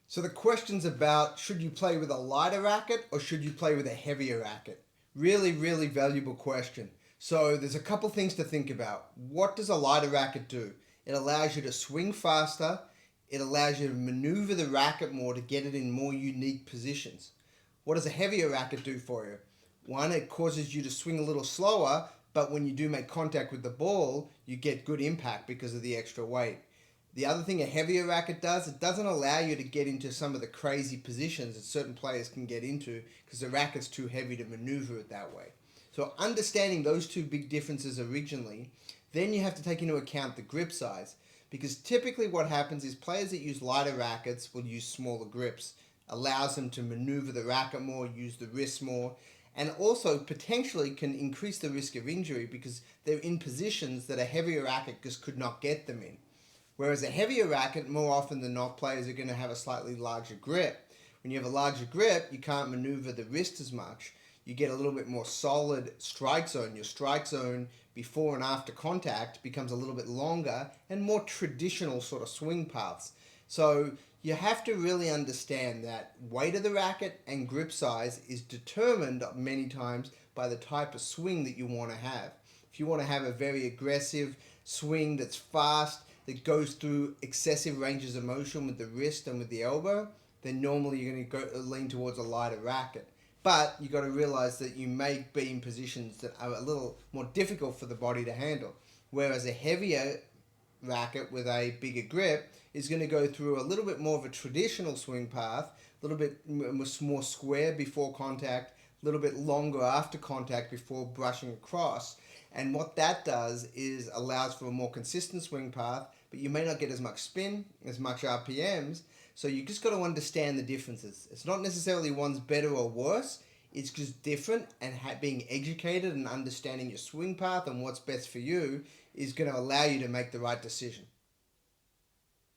So the question's about, should you play with a lighter racket or should you play with a heavier racket? Really, really valuable question. So there's a couple things to think about. What does a lighter racket do? It allows you to swing faster. It allows you to maneuver the racket more to get it in more unique positions. What does a heavier racket do for you? One, it causes you to swing a little slower, but when you do make contact with the ball, you get good impact because of the extra weight. The other thing a heavier racket does, it doesn't allow you to get into some of the crazy positions that certain players can get into because the racket's too heavy to maneuver it that way. So understanding those two big differences originally, then you have to take into account the grip size. Because typically what happens is players that use lighter rackets will use smaller grips. Allows them to maneuver the racket more, use the wrist more, and also potentially can increase the risk of injury because they're in positions that a heavier racket just could not get them in. Whereas a heavier racket, more often than not, players are going to have a slightly larger grip. When you have a larger grip, you can't maneuver the wrist as much. You get a little bit more solid strike zone. Your strike zone before and after contact becomes a little bit longer and more traditional sort of swing paths. So you have to really understand that weight of the racket and grip size is determined many times by the type of swing that you want to have. If you want to have a very aggressive swing that's fast, that goes through excessive ranges of motion with the wrist and with the elbow, then normally you're going to lean towards a lighter racket. But you've got to realize that you may be in positions that are a little more difficult for the body to handle. Whereas a heavier racket with a bigger grip is going to go through a little bit more of a traditional swing path, a little bit more square before contact, a little bit longer after contact before brushing across. And what that does is allows for a more consistent swing path, but you may not get as much spin, as much RPMs. So you just got to understand the differences. It's not necessarily one's better or worse. It's just different, and being educated and understanding your swing path and what's best for you is going to allow you to make the right decision.